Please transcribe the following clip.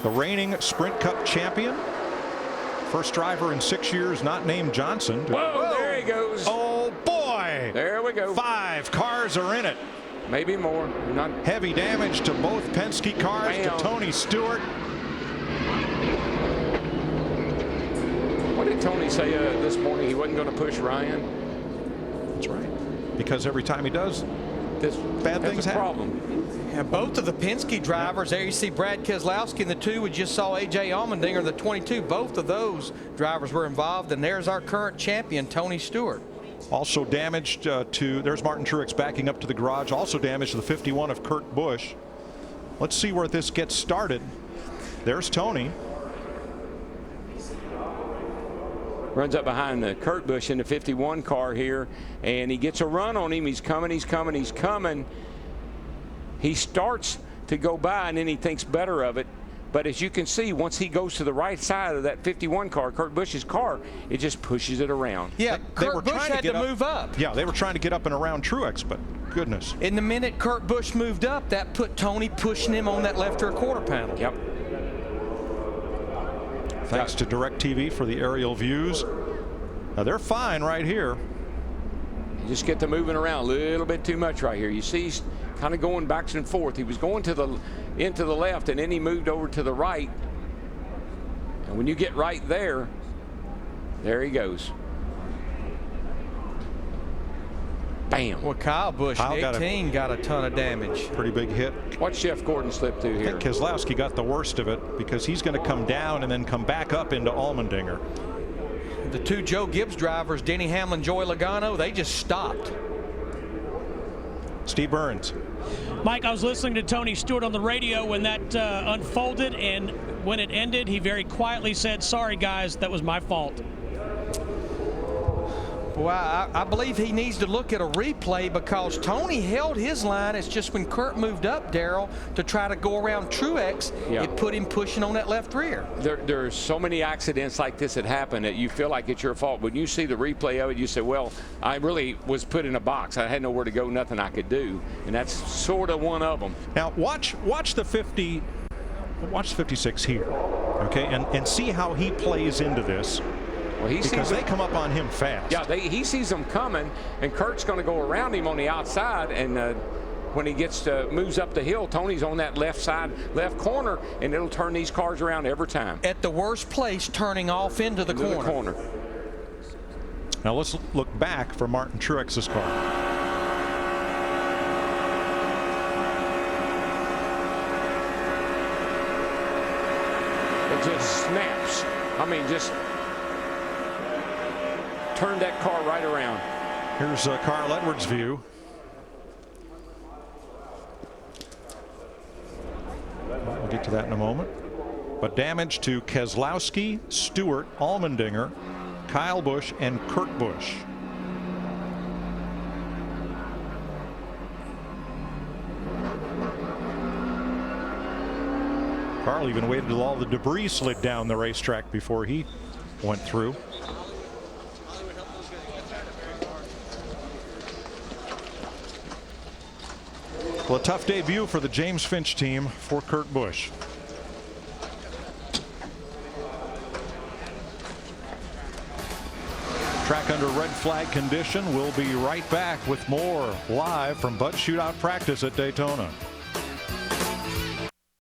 The reigning Sprint Cup champion. First driver in 6 years not named Johnson. Whoa, there he goes. Oh, boy. There we go. 5 cars are in it. Maybe more. Not heavy damage to both Penske cars. Bam. To Tony Stewart. What did Tony say this morning? He wasn't going to push Ryan. That's right. Because every time he does, bad things happen. Problem. Yeah, both of the Penske drivers, there you see Brad Keselowski in the 2. We just saw A.J. Allmendinger in the 22. Both of those drivers were involved, and there's our current champion, Tony Stewart. Also damaged there's Martin Truex backing up to the garage. Also damaged to the 51 of Kurt Busch. Let's see where this gets started. There's Tony. Runs up behind Kurt Busch in the 51 car here, and he gets a run on him. He's coming, he's coming, he's coming. He starts to go by, and then he thinks better of it. But as you can see, once he goes to the right side of that 51 car, Kurt Busch's car, it just pushes it around. Yeah, Kurt Busch had to move up. Yeah, they were trying to get up and around Truex, but goodness. In the minute Kurt Busch moved up, that put Tony pushing him on that left rear quarter panel. Yep. Thanks to DirecTV for the aerial views. Now they're fine right here. You just get to moving around a little bit too much right here. You see he's kind of going back and forth. He was going to into the left, and then he moved over to the right. And when you get right there, there he goes. Bam. Well, Kyle Busch, 18, got a ton of damage. Pretty big hit. What's Jeff Gordon slip to here? I think Keselowski got the worst of it because he's going to come down and then come back up into Allmendinger. The 2 Joe Gibbs drivers, Denny Hamlin, Joey Logano, they just stopped. Steve Burns. Mike, I was listening to Tony Stewart on the radio when that unfolded, and when it ended, he very quietly said, "Sorry, guys, that was my fault." Well, I believe he needs to look at a replay because Tony held his line. It's just when Kurt moved up, Darrell, to try to go around Truex, it put him pushing on that left rear. There's so many accidents like this that happen that you feel like it's your fault. When you see the replay of it, you say, well, I really was put in a box. I had nowhere to go, nothing I could do. And that's sort of one of them. Now, watch the 56 here, okay, and see how he plays into this. Well, because they come up on him fast. Yeah, he sees them coming, and Kurt's going to go around him on the outside. And when he moves up the hill, Tony's on that left side, left corner, and it'll turn these cars around every time. At the worst place, turning off into the corner. Now let's look back for Martin Truex's car. It just snaps. I mean, just turn that car right around. Here's Carl Edwards' view. We'll get to that in a moment. But damage to Keselowski, Stewart, Allmendinger, Kyle Busch, and Kurt Busch. Carl even waited till all the debris slid down the racetrack before he went through. Well, a tough debut for the James Finch team for Kurt Busch. Track under red flag condition. We'll be right back with more live from Bud Shootout practice at Daytona.